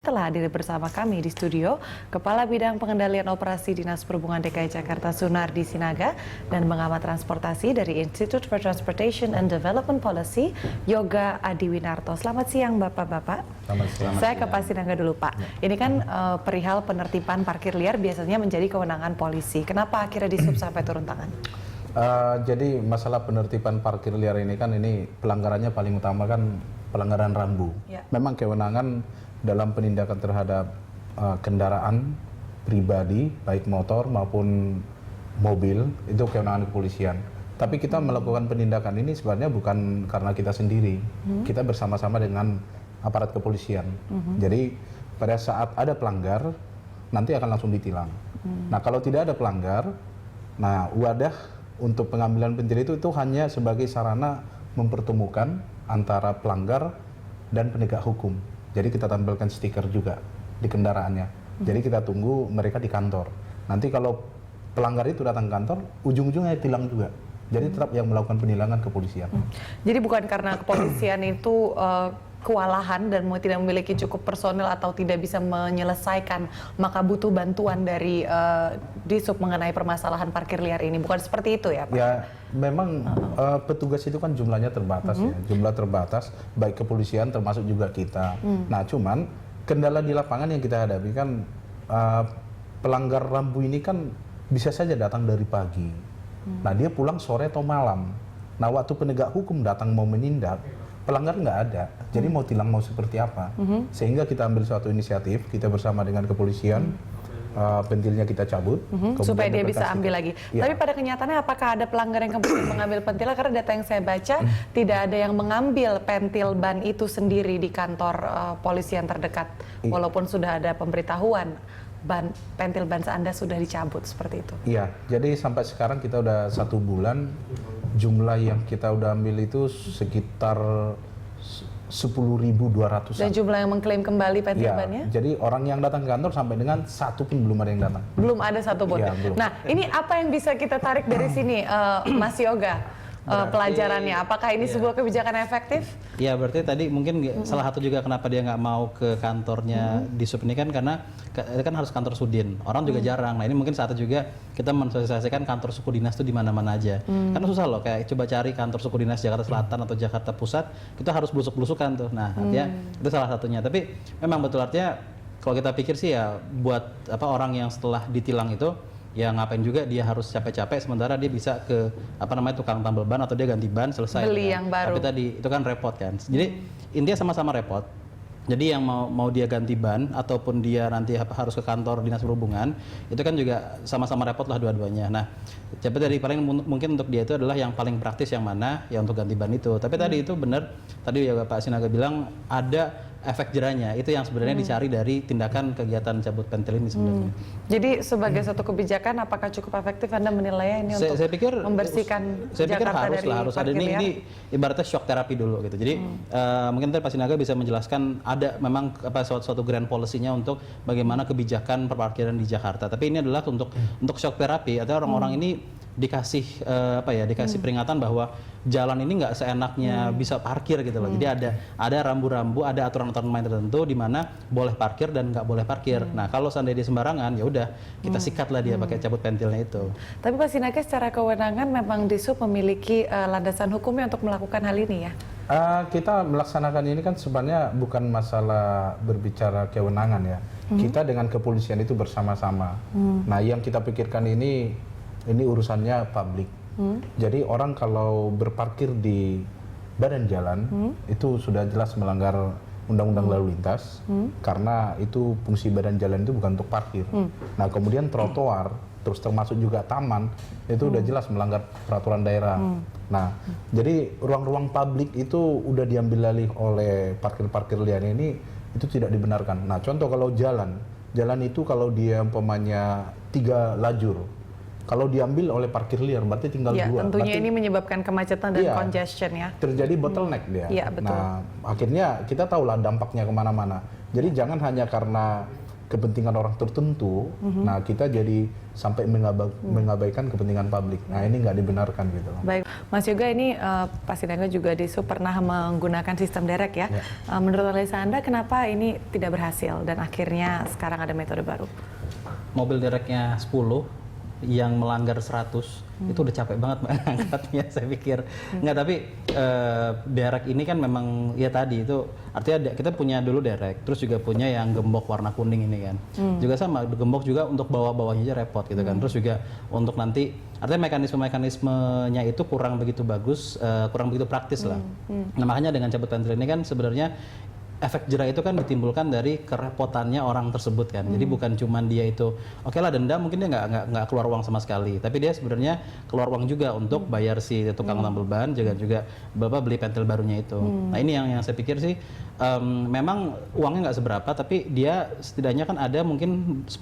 Telah hadir bersama kami di studio Kepala Bidang Pengendalian Operasi Dinas Perhubungan DKI Jakarta Sunardi Sinaga dan pengamat transportasi dari Institute for Transportation and Development Policy Yoga Adiwinarto. Selamat siang Bapak-Bapak. Saya ke Pak Sinaga dulu Pak. Ini kan perihal penertiban parkir liar biasanya menjadi kewenangan polisi. Kenapa akhirnya Disub sampai turun tangan? Jadi masalah penertiban parkir liar ini kan pelanggarannya paling utama kan pelanggaran rambu. Ya. Memang kewenangan dalam penindakan terhadap kendaraan pribadi, baik motor maupun mobil, itu kewenangan kepolisian. Tapi kita melakukan penindakan ini sebenarnya bukan karena kita sendiri. Kita bersama-sama dengan aparat kepolisian. Jadi pada saat ada pelanggar, nanti akan langsung ditilang. Nah kalau tidak ada pelanggar, nah wadah untuk pengambilan pentil itu hanya sebagai sarana mempertemukan antara pelanggar dan penegak hukum. Jadi kita tampilkan stiker juga di kendaraannya. Jadi kita tunggu mereka di kantor. Nanti kalau pelanggar itu datang kantor, ujung-ujungnya tilang juga. Jadi tetap yang melakukan penilangan kepolisian. Jadi bukan karena kepolisian itu kewalahan dan tidak memiliki cukup personil atau tidak bisa menyelesaikan, maka butuh bantuan dari Disub mengenai permasalahan parkir liar ini. Bukan seperti itu ya Pak? Ya, memang petugas itu kan jumlahnya terbatas ya. Jumlah terbatas, baik kepolisian termasuk juga kita. Nah cuman kendala di lapangan yang kita hadapi kan pelanggar rambu ini kan bisa saja datang dari pagi. Nah dia pulang sore atau malam. Nah waktu penegak hukum datang mau menindak, pelanggar nggak ada, jadi mau tilang mau seperti apa? Sehingga kita ambil suatu inisiatif, kita bersama dengan kepolisian, pentilnya kita cabut, supaya dia bisa ambil lagi. Ya. Tapi pada kenyataannya apakah ada pelanggar yang kemudian mengambil pentilnya? Karena data yang saya baca tidak ada yang mengambil pentil ban itu sendiri di kantor polisi yang terdekat, walaupun sudah ada pemberitahuan. Pentil ban Anda sudah dicabut seperti itu. Iya, jadi sampai sekarang kita udah 1 bulan, jumlah yang kita udah ambil itu sekitar 10.200. Dan jumlah yang mengklaim kembali pentil bannya? Jadi orang yang datang ke kantor sampai dengan satu pun belum ada yang datang. Belum ada satu pun. Ya, nah, ini apa yang bisa kita tarik dari sini, Mas Yoga? Pelajarannya, apakah ini sebuah kebijakan efektif? Ya berarti tadi mungkin salah satu juga kenapa dia nggak mau ke kantornya Disub ini kan karena kan harus kantor Sudin, orang juga jarang. Nah ini mungkin saatnya juga kita mensosialisasikan kantor suku dinas itu di mana-mana aja. Karena susah loh, kayak coba cari kantor suku dinas Jakarta Selatan atau Jakarta Pusat, kita harus blusuk-blusukan tuh. Nah artinya itu salah satunya. Tapi memang betul artinya kalau kita pikir sih ya buat orang yang setelah ditilang itu ya ngapain juga dia harus capek-capek sementara dia bisa ke tukang tambal ban atau dia ganti ban selesai beli yang baru. Tapi tadi itu kan repot kan. Jadi intinya sama-sama repot. Jadi yang mau dia ganti ban ataupun dia nanti harus ke kantor dinas perhubungan itu kan juga sama-sama repot lah dua-duanya. Nah, tapi dari paling mungkin untuk dia itu adalah yang paling praktis yang mana ya untuk ganti ban itu. Tapi tadi itu benar tadi ya Pak Sinaga bilang ada efek jerahnya, itu yang sebenarnya dicari dari tindakan kegiatan cabut pentil ini sebenarnya. Jadi sebagai satu kebijakan, apakah cukup efektif Anda menilai ini untuk membersihkan Jakarta dari harus ada ini ibaratnya shock terapi dulu gitu. Jadi mungkin tadi Pak Sinaga bisa menjelaskan ada memang suatu grand policy-nya untuk bagaimana kebijakan perparkiran di Jakarta. Tapi ini adalah untuk shock terapi atau orang-orang ini dikasih dikasih peringatan bahwa jalan ini nggak seenaknya bisa parkir gitu loh. Jadi ada rambu-rambu, ada aturan-aturan main tertentu di mana boleh parkir dan nggak boleh parkir. Nah kalau seandainya dia sembarangan ya udah kita sikatlah dia pakai cabut pentilnya itu. Tapi Pak Sinaga secara kewenangan memang Disub memiliki landasan hukumnya untuk melakukan hal ini ya? Kita melaksanakan ini kan sebenarnya bukan masalah berbicara kewenangan ya. Kita dengan kepolisian itu bersama-sama. Nah yang kita pikirkan ini urusannya publik. Jadi orang kalau berparkir di badan jalan itu sudah jelas melanggar undang-undang lalu lintas karena itu fungsi badan jalan itu bukan untuk parkir. Nah kemudian trotoar terus termasuk juga taman itu udah jelas melanggar peraturan daerah. Nah jadi ruang-ruang publik itu udah diambil alih oleh parkir-parkir liar ini itu tidak dibenarkan. Nah contoh kalau jalan itu kalau dia umpamanya 3 lajur, kalau diambil oleh parkir liar berarti tinggal 2. Tentunya ini menyebabkan kemacetan dan congestion ya. Terjadi bottleneck dia. Betul. Nah akhirnya kita tahulah dampaknya kemana-mana. Jadi jangan hanya karena kepentingan orang tertentu, nah kita jadi sampai mengabaikan kepentingan publik. Nah ini nggak dibenarkan gitu loh. Baik, Mas Yoga, ini Pak Sinaga juga di SUP pernah menggunakan sistem derek ya. Menurut analisa Anda, kenapa ini tidak berhasil dan akhirnya sekarang ada metode baru? Mobil dereknya 10 yang melanggar 100 itu udah capek banget Mbak angkatnya, saya pikir. Nggak, tapi derek ini kan memang ya tadi itu artinya kita punya dulu derek, terus juga punya yang gembok warna kuning ini kan. Juga sama, gembok juga untuk bawah-bawahnya aja repot gitu kan. Terus juga untuk nanti artinya mekanismenya itu kurang begitu bagus, kurang begitu praktis lah. Nah makanya dengan cabut pentil ini kan sebenarnya efek jera itu kan ditimbulkan dari kerepotannya orang tersebut kan. Jadi bukan cuman dia itu oke lah denda, mungkin dia nggak keluar uang sama sekali, tapi dia sebenarnya keluar uang juga untuk bayar si tukang tambal ban, juga Bapak beli pentil barunya itu. Nah ini yang saya pikir sih memang uangnya nggak seberapa, tapi dia setidaknya kan ada mungkin 10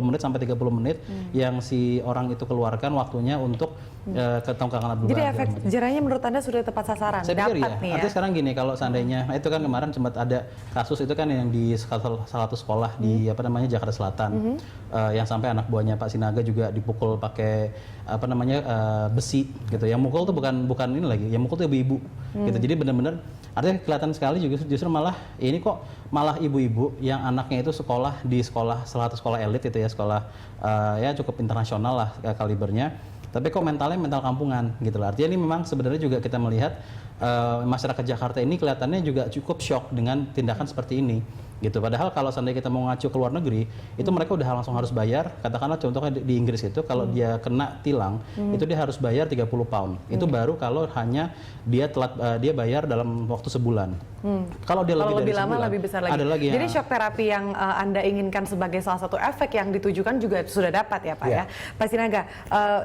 menit sampai 30 menit yang si orang itu keluarkan waktunya untuk ke tukang tambal ban. Jadi efek jeranya menurut Anda sudah tepat sasaran? Saya pikir dapat ya. nih ya. Artinya sekarang gini, kalau seandainya itu kan kemarin sempat ada kasus itu kan yang di salah satu sekolah di Jakarta Selatan, yang sampai anak buahnya Pak Sinaga juga dipukul pakai besi gitu. Yang mukul tuh bukan ini lagi, yang mukul tuh ibu-ibu gitu. Jadi benar-benar artinya kelihatan sekali juga justru malah ibu-ibu yang anaknya itu sekolah di salah satu sekolah elit itu ya, sekolah ya cukup internasional lah kalibernya. Tapi kok mental kampungan gitu lah. Artinya ini memang sebenarnya juga kita melihat masyarakat Jakarta ini kelihatannya juga cukup shock dengan tindakan seperti ini gitu. Padahal kalau seandainya kita mau ngacu ke luar negeri, itu mereka udah langsung harus bayar. Katakanlah contohnya di Inggris itu kalau dia kena tilang, itu dia harus bayar 30 pound. Itu baru kalau hanya dia bayar dalam waktu sebulan. Kalau dia lebih dari lama sebulan, lebih besar lagi. Ada lagi. Jadi shock terapi yang Anda inginkan sebagai salah satu efek yang ditujukan juga sudah dapat ya Pak ya. Pak Sinaga,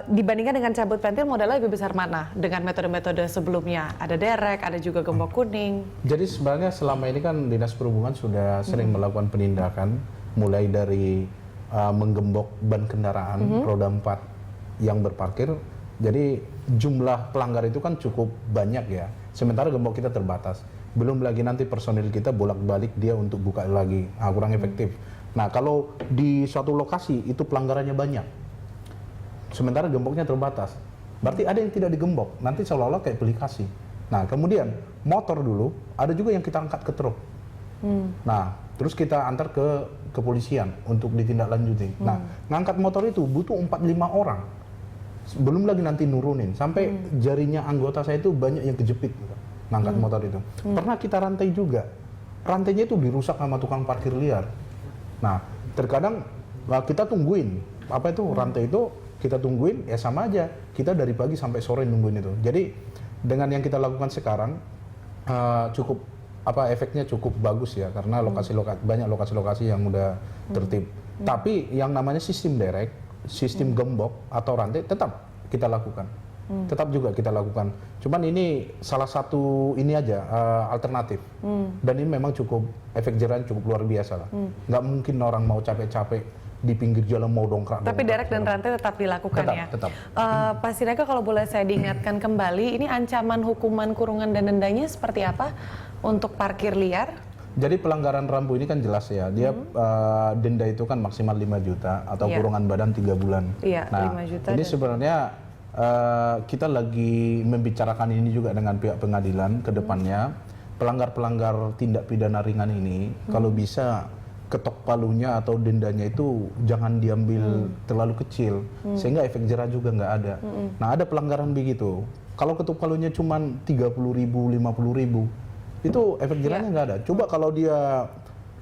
dibandingkan dengan cabut pentil, modalnya lebih besar mana dengan metode-metode sebelumnya? Ada derek, ada juga gembok kuning. Jadi sebenarnya selama ini kan Dinas Perhubungan sudah sering melakukan penindakan, mulai dari menggembok ban kendaraan roda 4 yang berparkir. Jadi jumlah pelanggar itu kan cukup banyak ya. Sementara gembok kita terbatas. Belum lagi nanti personil kita bolak-balik dia untuk buka lagi, kurang efektif. Nah kalau di suatu lokasi itu pelanggarannya banyak, sementara gemboknya terbatas, berarti ada yang tidak digembok, nanti seolah-olah kayak beli kasih. Nah kemudian motor dulu, ada juga yang kita angkat ke truk. Nah terus kita antar ke kepolisian untuk ditindaklanjuti. Nah ngangkat motor itu butuh 4-5 orang, belum lagi nanti nurunin, sampai jarinya anggota saya itu banyak yang kejepit gitu, ngangkat motor itu. Pernah kita rantai juga, rantainya itu dirusak sama tukang parkir liar. Nah terkadang kita tungguin, rantai itu kita tungguin, ya sama aja, kita dari pagi sampai sore nungguin itu. Jadi dengan yang kita lakukan sekarang efeknya cukup bagus ya, karena banyak lokasi-lokasi yang udah tertib. Tapi yang namanya sistem derek, sistem gembok atau rantai tetap kita lakukan. Tetap juga kita lakukan. Cuman ini salah satu alternatif. Dan ini memang efek jerahnya cukup luar biasa lah. Nggak mungkin orang mau capek-capek di pinggir jalan mau dongkrak. Tapi derek dan rantai tetap dilakukan ya? Tetap. Pak Sinaga, kalau boleh saya diingatkan kembali, ini ancaman hukuman kurungan dan dendanya seperti apa untuk parkir liar? Jadi pelanggaran rambu ini kan jelas ya, dia denda itu kan maksimal 5 juta atau kurungan badan 3 bulan. Iya, nah, 5 juta. Ini sebenarnya kita lagi membicarakan ini juga dengan pihak pengadilan ke depannya. Pelanggar-pelanggar tindak pidana ringan ini kalau bisa ketok palunya atau dendanya itu jangan diambil terlalu kecil, sehingga efek jerah juga nggak ada. Nah ada pelanggaran begitu, kalau ketok palunya cuma 30.000, 50.000, itu efek jerahnya nggak ada. Coba kalau dia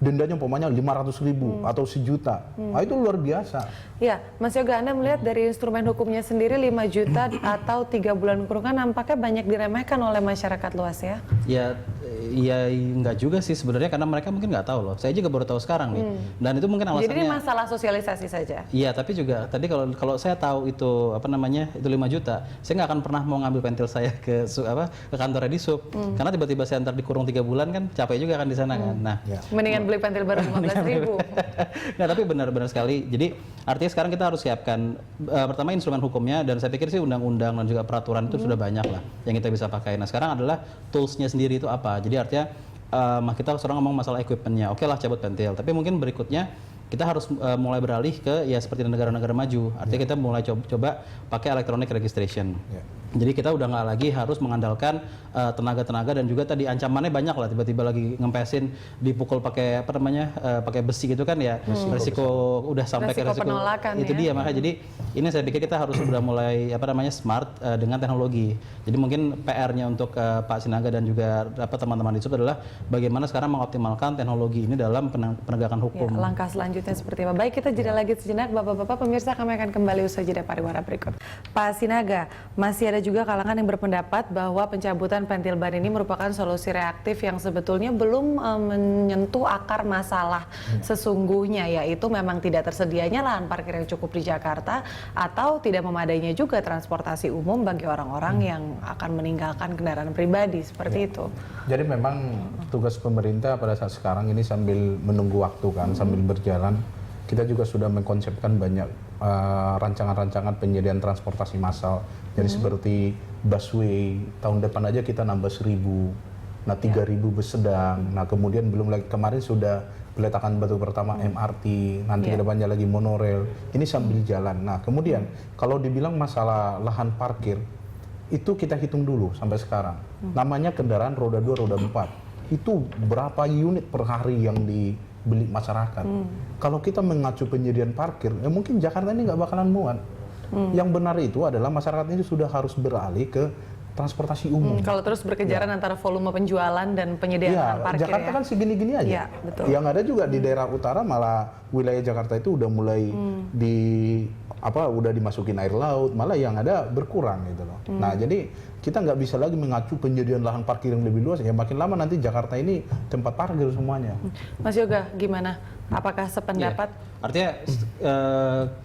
dendanya umpamanya 500.000 atau 1 juta, nah itu luar biasa. Ya, Mas Yoga, Anda melihat dari instrumen hukumnya sendiri 5 juta atau 3 bulan kurungan nampaknya banyak diremehkan oleh masyarakat luas ya? Ya enggak juga sih sebenarnya, karena mereka mungkin nggak tahu loh. Saya juga baru tahu sekarang nih. Dan itu mungkin alasannya. Jadi ini masalah sosialisasi saja. Iya, tapi juga tadi kalau saya tahu itu itu 5 juta, saya nggak akan pernah mau ngambil pentil saya ke kantornya di SUP. Karena tiba-tiba saya ntar dikurung 3 bulan kan capek juga kan di sana kan. Nah, mendingan beli pentil baru 15.000. Nah, tapi benar-benar sekali. Jadi artinya sekarang kita harus siapkan pertama instrumen hukumnya, dan saya pikir sih undang-undang dan juga peraturan itu sudah banyak lah yang kita bisa pakai. Nah, sekarang adalah toolsnya sendiri itu apa. Jadi artinya kita sekarang ngomong masalah equipmentnya, oke lah cabut pentil, tapi mungkin berikutnya kita harus mulai beralih ke ya seperti negara-negara maju, artinya kita mulai coba pakai electronic registration. Jadi kita udah nggak lagi harus mengandalkan tenaga-tenaga dan juga tadi ancamannya banyak lah, tiba-tiba lagi ngempesin dipukul pakai apa namanya pakai besi gitu kan ya, resiko udah sampai ke resiko penolakan itu dia, makanya jadi ini saya pikir kita harus udah mulai apa namanya smart dengan teknologi. Jadi mungkin PR-nya untuk Pak Sinaga dan juga teman-teman di sub adalah bagaimana sekarang mengoptimalkan teknologi ini dalam penegakan hukum. Ya, langkah selanjutnya seperti apa? Baik, kita jeda lagi sejenak, Bapak-bapak pemirsa, kami akan kembali usai jeda pariwara berikut. Pak Sinaga, masih ada juga kalangan yang berpendapat bahwa pencabutan pentil ban ini merupakan solusi reaktif yang sebetulnya belum menyentuh akar masalah sesungguhnya, yaitu memang tidak tersedianya lahan parkir yang cukup di Jakarta atau tidak memadainya juga transportasi umum bagi orang-orang yang akan meninggalkan kendaraan pribadi seperti itu. Jadi memang tugas pemerintah pada saat sekarang ini sambil menunggu waktu kan, sambil berjalan, kita juga sudah mengkonsepkan banyak rancangan-rancangan penyediaan transportasi massal. Jadi seperti busway, tahun depan aja kita nambah 1.000, nah 3.000 bus sedang, nah kemudian belum lagi kemarin sudah peletakan batu pertama MRT, nanti kedepannya lagi monorail, ini sambil jalan. Nah kemudian kalau dibilang masalah lahan parkir, itu kita hitung dulu sampai sekarang. Namanya kendaraan roda 2, roda 4, itu berapa unit per hari yang dibeli masyarakat. Kalau kita mengacu penyediaan parkir, ya mungkin Jakarta ini nggak bakalan muat. Yang benar itu adalah masyarakat ini sudah harus beralih ke transportasi umum. Kalau terus berkejaran antara volume penjualan dan penyediaan lahan parkir Jakarta kan segini-gini aja. Ya, betul. Yang ada juga di daerah utara malah wilayah Jakarta itu udah mulai udah dimasukin air laut, malah yang ada berkurang gitu loh. Nah jadi kita nggak bisa lagi mengacu penyediaan lahan parkir yang lebih luas, ya makin lama nanti Jakarta ini tempat parkir semuanya. Mas Yoga, gimana? Apakah sependapat? Artinya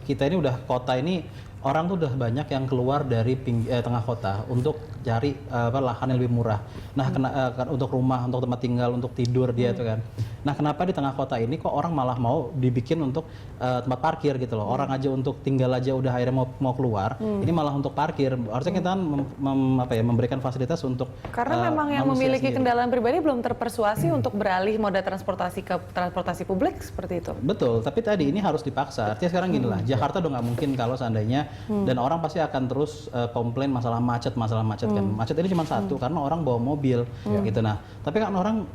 kita ini udah kota ini orang tuh udah banyak yang keluar dari tengah kota untuk cari lahan yang lebih murah. Nah, untuk rumah, untuk tempat tinggal, untuk tidur dia tuh kan. Nah, kenapa di tengah kota ini kok orang malah mau dibikin untuk tempat parkir gitu loh. Orang aja untuk tinggal aja udah akhirnya mau keluar, ini malah untuk parkir. Harusnya kita kan memberikan fasilitas untuk karena memang yang memiliki kendaraan pribadi belum terpersuasi untuk beralih moda transportasi ke transportasi publik seperti itu. Betul, tapi tadi ini harus dipaksa. Artinya sekarang gini lah, Jakarta udah nggak mungkin kalau seandainya dan orang pasti akan terus komplain masalah macet kan. Macet ini cuma satu karena orang bawa mobil gitu. Nah, tapi kan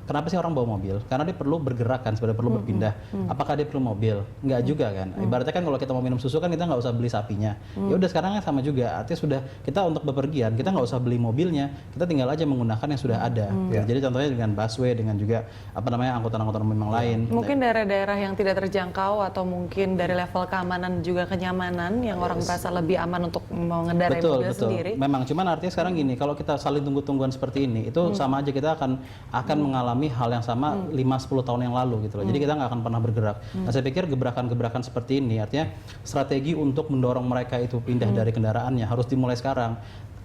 kenapa sih orang bawa mobil? Karena dia perlu bergerak kan, sebenarnya perlu berpindah. Apakah dia perlu mobil? Enggak juga kan. Ibaratnya kan kalau kita mau minum susu kan kita nggak usah beli sapinya. Ya udah sekarang sama juga. Artinya sudah kita untuk bepergian kita nggak usah beli mobilnya, kita tinggal aja menggunakan yang sudah ada. Jadi contohnya dengan busway, dengan juga angkutan-angkutan umum yang lain. Mungkin daerah-daerah yang tidak terjangkau atau mungkin dari level keamanan juga kenyamanan yang orang merasa lebih aman untuk mengendarai mobil sendiri. Memang, cuman artinya sekarang gini, kalau kita saling tunggu-tungguan seperti ini, itu sama aja kita akan mengalami hal yang sama 5-10 tahun yang lalu gitu loh. Jadi kita nggak akan pernah bergerak. Nah, saya pikir gebrakan-gebrakan seperti ini, artinya strategi untuk mendorong mereka itu pindah dari kendaraannya harus dimulai sekarang.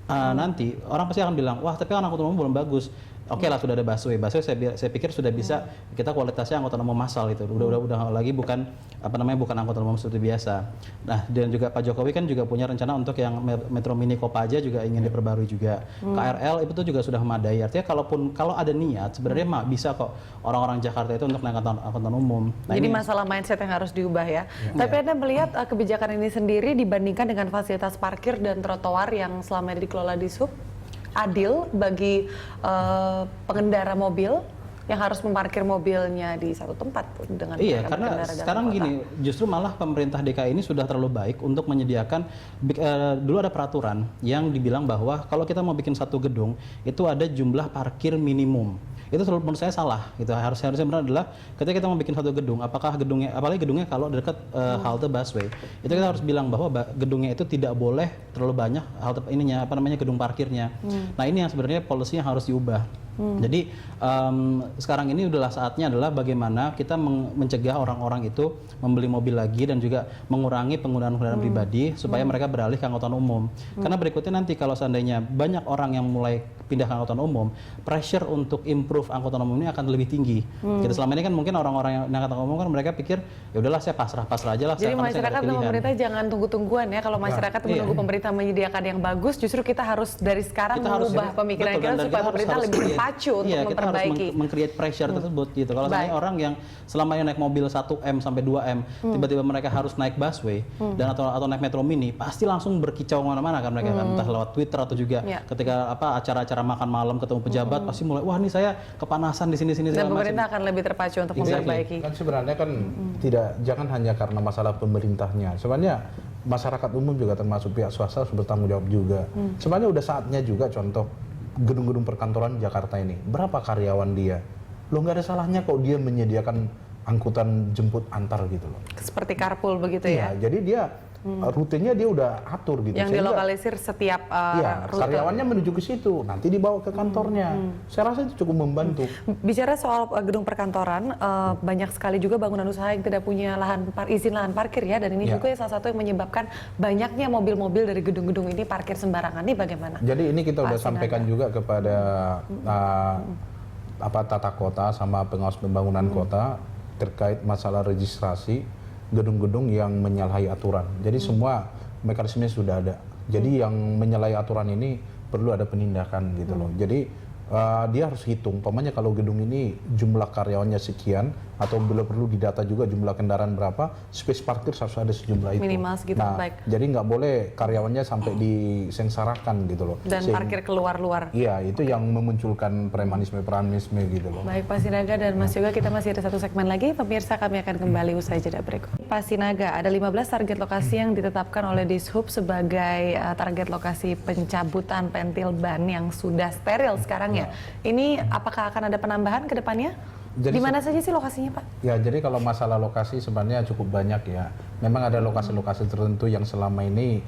Nanti orang pasti akan bilang, wah tapi kan angkutan umum belum bagus. Oke lah, sudah ada busway saya pikir sudah bisa kita kualitasnya angkutan umum massal itu udah lagi bukan angkutan umum seperti biasa. Nah, dan juga Pak Jokowi kan juga punya rencana untuk yang Metro Mini Kopaja juga ingin diperbarui juga. KRL itu juga sudah memadai. Artinya kalau ada niat sebenarnya bisa kok orang-orang Jakarta itu untuk naik angkutan umum. Nah, jadi masalah mindset yang harus diubah ya. Tapi Anda melihat kebijakan ini sendiri dibandingkan dengan fasilitas parkir dan trotoar yang selama ini dikelola di Sub, adil bagi pengendara mobil yang harus memarkir mobilnya di satu tempat dengan karena sekarang gini, justru malah pemerintah DKI ini sudah terlalu baik untuk menyediakan dulu ada peraturan yang dibilang bahwa kalau kita mau bikin satu gedung itu ada jumlah parkir minimum. Itu menurut saya salah gitu. Harusnya benar adalah ketika kita mau bikin satu gedung, apalagi gedungnya kalau dekat halte busway, itu kita harus bilang bahwa gedungnya itu tidak boleh terlalu banyak halte gedung parkirnya. Nah, ini yang sebenarnya policy yang harus diubah. Jadi sekarang ini adalah saatnya adalah bagaimana kita mencegah orang-orang itu membeli mobil lagi dan juga mengurangi penggunaan kendaraan pribadi supaya mereka beralih ke angkutan umum. Karena berikutnya nanti kalau seandainya banyak orang yang mulai pindah ke angkutan umum, pressure untuk improve angkutan umum ini akan lebih tinggi. Kita selama ini kan mungkin orang-orang yang naik angkutan umum kan mereka pikir ya udahlah saya pasrah aja lah. Jadi karena saya nggak ada masyarakat dan pilihan. pemerintah jangan tunggu-tungguan ya. Kalau masyarakat menunggu pemerintah menyediakan yang bagus, justru kita harus dari sekarang mengubah pemikiran betul, kita dan supaya pemerintah lebih terpacu untuk kita memperbaiki. harus meng-create pressure tersebut gitu. Kalau misalnya orang yang selama ini naik mobil 1M sampai 2M, tiba-tiba mereka harus naik busway dan atau naik metro mini, pasti langsung berkicau kemana-mana kan mereka kan, entah lewat Twitter atau juga ketika acara-acara makan malam ketemu pejabat pasti mulai wah ini saya kepanasan di sini Dan pemerintah akan lebih terpacu untuk memperbaiki. Kan sebenarnya kan jangan hanya karena masalah pemerintahnya. Sebenarnya masyarakat umum juga termasuk pihak swasta harus bertanggung jawab juga. Sebenarnya udah saatnya juga contoh gedung-gedung perkantoran Jakarta ini. Berapa karyawan dia? Lo nggak ada salahnya kok dia menyediakan angkutan jemput antar gitu loh. Seperti carpool begitu ya. Jadi dia rutinnya dia udah atur gitu. Yang dilokalisir setiap rute. Karyawannya menuju ke situ, nanti dibawa ke kantornya. Saya rasa itu cukup membantu. Bicara soal gedung perkantoran, banyak sekali juga bangunan usaha yang tidak punya izin lahan parkir ya, dan ini juga salah satu yang menyebabkan banyaknya mobil-mobil dari gedung-gedung ini parkir sembarangan. Ini bagaimana? Jadi ini kita udah sampaikan juga kepada tata kota sama pengawas pembangunan kota terkait masalah registrasi gedung-gedung yang menyalahi aturan. Jadi semua mekanisme sudah ada. Jadi yang menyalahi aturan ini perlu ada penindakan gitu loh. Jadi dia harus hitung, umpamanya kalau gedung ini jumlah karyawannya sekian, atau bila perlu didata juga jumlah kendaraan berapa, space parkir harus ada sejumlah itu. Minimal segitu, baik. Jadi nggak boleh karyawannya sampai disengsarakan gitu loh. Dan parkir keluar-luar. Iya, itu yang memunculkan premanisme gitu loh. Baik Pak Sinaga dan Mas Yoga, kita masih ada satu segmen lagi. Pemirsa, kami akan kembali usai jeda berikut. Pak Sinaga, ada 15 target lokasi yang ditetapkan oleh Dishub sebagai target lokasi pencabutan pentil ban yang sudah steril sekarang ya. Ini apakah akan ada penambahan ke depannya? Di mana saja sih lokasinya, Pak? Ya, jadi kalau masalah lokasi sebenarnya cukup banyak ya. Memang ada lokasi-lokasi tertentu yang selama ini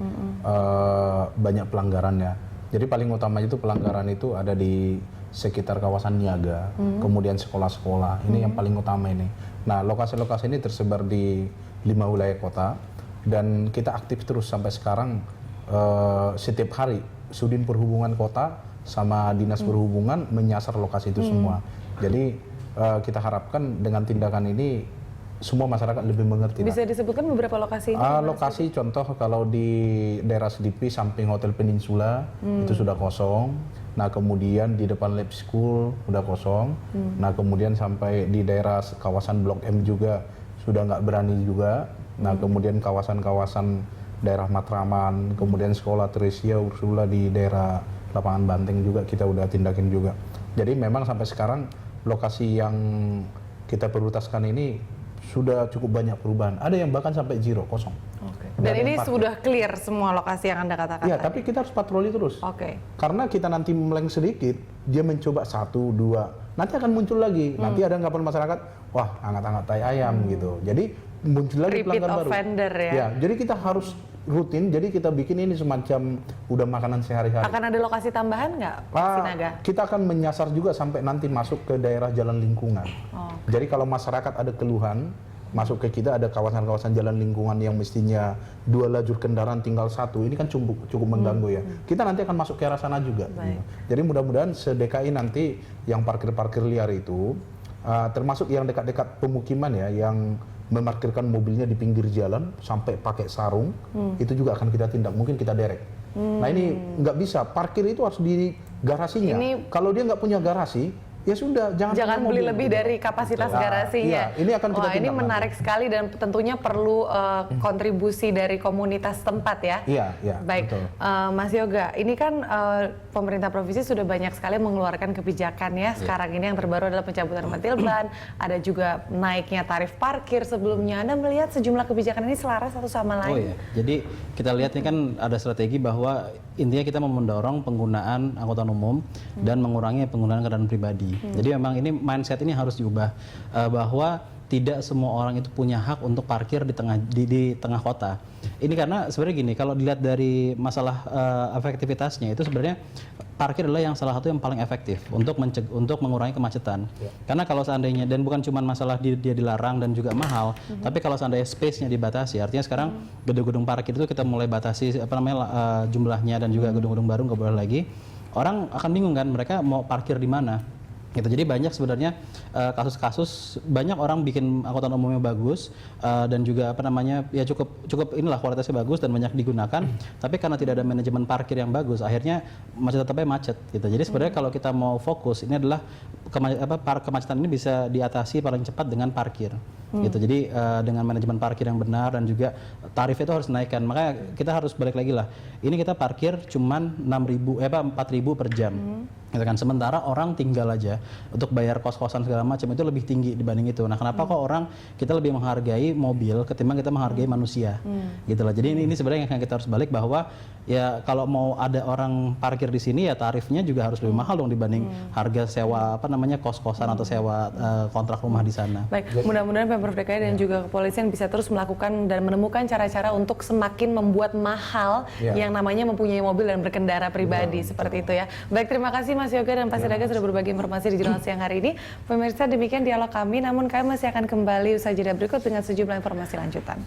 banyak pelanggarannya. Jadi paling utama itu pelanggaran itu ada di sekitar kawasan niaga, kemudian sekolah-sekolah. Ini yang paling utama ini. Nah, lokasi-lokasi ini tersebar di 5 wilayah kota dan kita aktif terus sampai sekarang setiap hari Sudin Perhubungan Kota sama Dinas Perhubungan menyasar lokasi itu semua. Jadi kita harapkan dengan tindakan ini semua masyarakat lebih mengerti. Bisa disebutkan beberapa lokasi ini? Lokasi contoh kalau di daerah Selipi samping Hotel Peninsula itu sudah kosong. Nah kemudian di depan Lab School sudah kosong. Nah kemudian sampai di daerah kawasan Blok M juga sudah nggak berani juga. Nah kemudian kawasan-kawasan daerah Matraman, kemudian sekolah Tresia Ursula di daerah Lapangan Banteng juga kita udah tindakin juga. Jadi memang sampai sekarang lokasi yang kita prioritaskan ini sudah cukup banyak perubahan. Ada yang bahkan sampai zero, kosong. Dan ini sudah clear semua lokasi yang Anda katakan ya, tadi? tapi kita harus patroli terus. Karena kita nanti meleng sedikit, dia mencoba 1, 2, nanti akan muncul lagi. Nanti ada anggapan masyarakat, wah angkat-angkat tai ayam gitu. Jadi muncul lagi pelanggan baru. Offender ya? Ya, jadi kita harus rutin, jadi kita bikin ini semacam udah makanan sehari-hari. Akan ada lokasi tambahan nggak, Pak Sinaga? Kita akan menyasar juga sampai nanti masuk ke daerah jalan lingkungan. Jadi kalau masyarakat ada keluhan, masuk ke kita ada kawasan-kawasan jalan lingkungan yang mestinya 2 lajur kendaraan tinggal 1, ini kan cukup mengganggu ya. Kita nanti akan masuk ke arah sana juga. Jadi mudah-mudahan se-DKI nanti yang parkir-parkir liar itu, termasuk yang dekat-dekat pemukiman ya, yang memarkirkan mobilnya di pinggir jalan sampai pakai sarung, itu juga akan kita tindak, mungkin kita derek. Nah ini nggak bisa, parkir itu harus di garasinya. Kalau dia nggak punya garasi, ya sudah, jangan beli lebih dari kapasitas garasinya. Ini akan kita tindak. Ini menarik sekali dan tentunya perlu kontribusi dari komunitas tempat ya. Iya, baik. Mas Yoga, ini kan pemerintah provinsi sudah banyak sekali mengeluarkan kebijakan ya. Sekarang ini yang terbaru adalah pencabutan pentil ban, ada juga naiknya tarif parkir sebelumnya. Anda melihat sejumlah kebijakan ini selaras satu sama lain? Oh iya, jadi kita lihat ini kan ada strategi bahwa intinya kita mau mendorong penggunaan angkutan umum dan mengurangi penggunaan kendaraan pribadi. Jadi memang ini mindset ini harus diubah bahwa tidak semua orang itu punya hak untuk parkir di tengah kota. Ini karena sebenarnya gini, kalau dilihat dari masalah efektivitasnya itu sebenarnya parkir adalah yang salah satu yang paling efektif untuk mengurangi kemacetan. Karena kalau seandainya, dan bukan cuma masalah dia dilarang dan juga mahal, tapi kalau seandainya space-nya dibatasi, artinya sekarang gedung-gedung parkir itu kita mulai batasi jumlahnya dan juga gedung-gedung baru nggak boleh lagi. orang akan bingung kan mereka mau parkir di mana. Gitu. Jadi banyak sebenarnya kasus-kasus banyak orang bikin angkutan umumnya bagus dan juga apa namanya ya cukup inilah kualitasnya bagus dan banyak digunakan, tapi karena tidak ada manajemen parkir yang bagus akhirnya tetapnya macet gitu. Jadi sebenarnya kalau kita mau fokus ini adalah kemacetan ini bisa diatasi paling cepat dengan parkir. Gitu. Jadi dengan manajemen parkir yang benar dan juga tarif itu harus naikkan. Makanya kita harus balik lagi lah. Ini kita parkir cuman 4.000 per jam. Gitu kan. Sementara orang tinggal aja untuk bayar kos-kosan segala macam itu lebih tinggi dibanding itu. Nah, kenapa kok kita lebih menghargai mobil ketimbang kita menghargai manusia? Gitu loh. Jadi ini sebenarnya yang kita harus balik bahwa ya kalau mau ada orang parkir di sini ya tarifnya juga harus lebih mahal dong dibanding harga sewa kos-kosan atau sewa kontrak rumah di sana. Baik, mudah-mudahan Pemprov DKI dan juga kepolisian bisa terus melakukan dan menemukan cara-cara untuk semakin membuat mahal yang namanya mempunyai mobil dan berkendara pribadi seperti itu ya. Baik, terima kasih Mas Yoga dan Pak Siregar sudah berbagi informasi di Jurnal Siang hari ini. Pemirsa, demikian dialog kami, namun kami masih akan kembali usai jeda berikut dengan sejumlah informasi lanjutan.